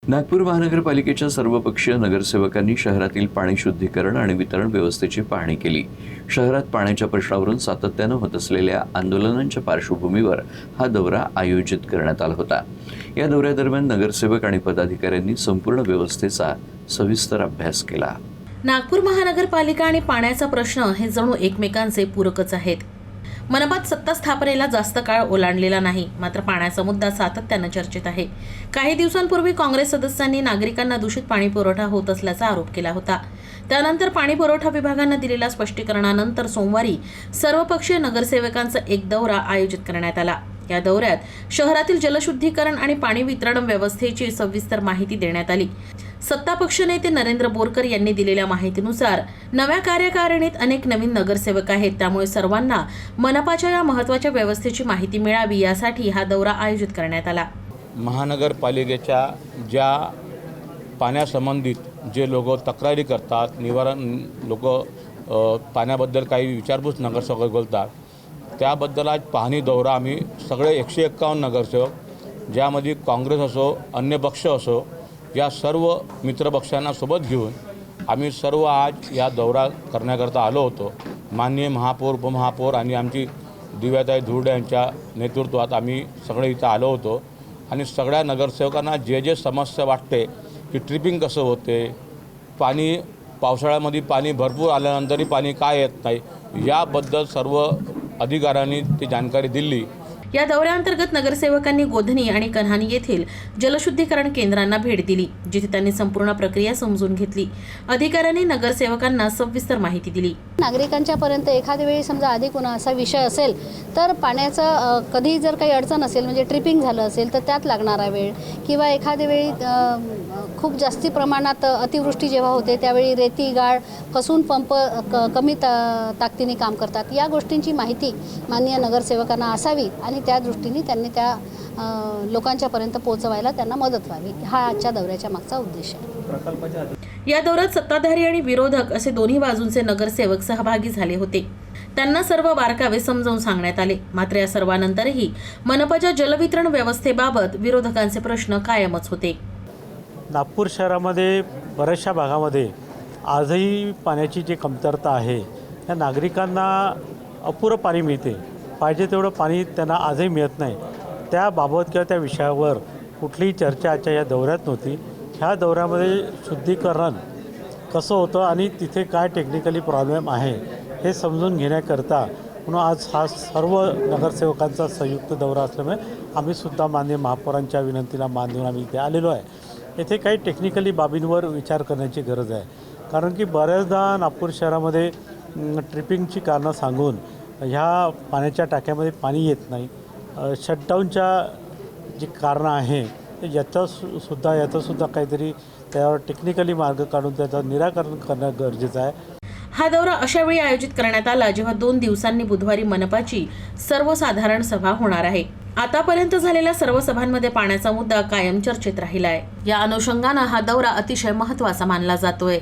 नागपूर महानगरपालिकेच्या सर्वपक्षीय नगरसेवकांनी शहरातील पाणी शुद्धीकरण आणि वितरण व्यवस्थेची पाहणी केली। शहरात पाण्याच्या प्रश्नावरून सातत्यानं होत असलेल्या आंदोलनांच्या पार्श्वभूमीवर हा दौरा आयोजित करण्यात आला होता। या दौऱ्यादरम्यान नगरसेवक आणि पदाधिकाऱ्यांनी संपूर्ण व्यवस्थेचा सविस्तर अभ्यास केला। नागपूर महानगरपालिका आणि पाण्याचा प्रश्न हे जणू एकमेकांचे पूरकच आहेत। मनपात सत्ता स्थापनेला जास्त काळ ओलांडलेला नाही, मात्र पाण्याचा मुद्दा सातत्यानं चर्चेत आहे। काही दिवसांपूर्वी काँग्रेस सदस्यांनी नागरिकांना दूषित पाणी पुरवठा होत असल्याचा आरोप केला होता। त्यानंतर पाणी पुरवठा विभागानं दिलेल्या स्पष्टीकरणानंतर सोमवारी सर्वपक्षीय नगरसेवकांचा एक दौरा आयोजित करण्यात आला। या दौऱ्यात शहरातील जलशुद्धीकरण आणि पाणी वितरण व्यवस्थेची सविस्तर माहिती देण्यात आली। सत्तापक्ष नेते नरेंद्र बोरकर यांनी दिलेल्या माहितीनुसार नव्या कार्यकारिणीत अनेक नवीन नगरसेवक आहेत, त्यामुळे सर्वांना मनपाच्या या महत्त्वाच्या व्यवस्थेची माहिती मिळावी यासाठी हा दौरा आयोजित करण्यात आला। महानगरपालिकेच्या ज्या पाण्यासंबंधित जे लोक तक्रारी करतात, निवारण लोक पाण्याबद्दल काही विचारपूस नगरसेवक बोलतात, त्याबद्दल आज पाहणी दौरा आम्ही सगळे 151 नगरसेवक, ज्यामध्ये काँग्रेस असो अन्य पक्ष असो, या सर्व मित्रपक्षांना सोबत घेऊन आम्ही सर्व आज या दौरा करण्याकरता आलो होतो। माननीय महापौर, उपमहापौर आणि आमची दिव्याताई धुर्डे यांच्या नेतृत्वात आम्ही सगळे इथं आलो होतो आणि सगळ्या नगरसेवकांना जे जे समस्या वाटते की ट्रिपिंग कसं होते, पाणी पावसाळ्यामध्ये पाणी भरपूर आल्यानंतरही पाणी काय येत नाही, याबद्दल सर्व अधिकाऱ्यांनी ती जानकारी दिली। या दौऱ्याअंतर्गत नगरसेवकांनी गोधनी आणि कन्हानी येथील जलशुद्धीकरण केंद्रांना भेट दिली, जिथे त्यांनी संपूर्ण प्रक्रिया समजून घेतली। अधिकाऱ्यांनी नगरसेवकांना सविस्तर माहिती दिली। नागरिकांच्या पर्यंत एखाद्या वेळी समजा आधी कोणा असा विषय असेल तर पाण्याचा कधी जर काही अडचण असेल, म्हणजे ट्रिपिंग झालं असेल तर त्यात लागणारा वेळ, किंवा एखाद्या वेळी खूप जास्ती प्रमाणात अतिवृष्टी जेव्हा होते त्यावेळी रेती गाळ कसून पंप कमी ताकदीने काम करतात, या गोष्टींची माहिती माननीय नगरसेवकांना असावी आणि त्या दृष्टीने त्यांनी त्या लोकांच्या पर्यंत पोहोचवायला त्यांना मदत व्हावी, हा आजच्या दौऱ्याच्या मागचा उद्देश आहे। या दौऱ्यात सत्ताधारी आणि विरोधक असे दोन्ही बाजूंचे नगरसेवक सहभागी झाले होते। त्यांना सर्व बारकावे समजावून सांगण्यात आले। मात्र या सर्वांनंतरही मनपाच्या जलवितरण व्यवस्थेबाबत विरोधकांचे प्रश्न कायमच होते। नागपूर शहरामध्ये बऱ्याचशा भागामध्ये आजही पाण्याची जी कमतरता आहे, या नागरिकांना अपुरं पाणी मिळते, पाहिजे तेवढं पाणी त्यांना आजही मिळत नाही। त्याबाबत किंवा त्या विषयावर कुठलीही चर्चा आजच्या या दौऱ्यात नव्हती। ह्या दौऱ्यामध्ये शुद्धीकरण कसं होतं आणि तिथे काय टेक्निकली प्रॉब्लेम आहे हे समजून घेण्याकरता म्हणून आज हा सर्व नगरसेवकांचा संयुक्त दौरा असल्यामुळे आम्हीसुद्धा माननीय महापौरांच्या विनंतीला मान देऊन आम्ही इथे आलेलो आहे। येथे काही टेक्निकली बाबींवर विचार करण्याची गरज आहे, कारण की बऱ्याचदा नागपूर शहरामध्ये ट्रिपिंगची कारणं सांगून ह्या पाण्याच्या टाक्यामध्ये पाणी येत नाही, शटडाऊनच्या जी कारणं आहे याचंसुद्धा काहीतरी त्यावर टेक्निकली मार्ग काढून त्याचं निराकरण करणं गरजेचं आहे। हा दौरा अशा वेळी आयोजित करण्यात आला जेव्हा 2 दिवसांनी बुधवारी मनपाची सर्वसाधारण सभा होणार आहे। आतापर्यंत झालेल्या सर्व सभांमध्ये पाण्याचा मुद्दा कायम चर्चेत राहिला आहे। या अनुषंगानं हा दौरा अतिशय महत्त्वाचा मानला जातोय।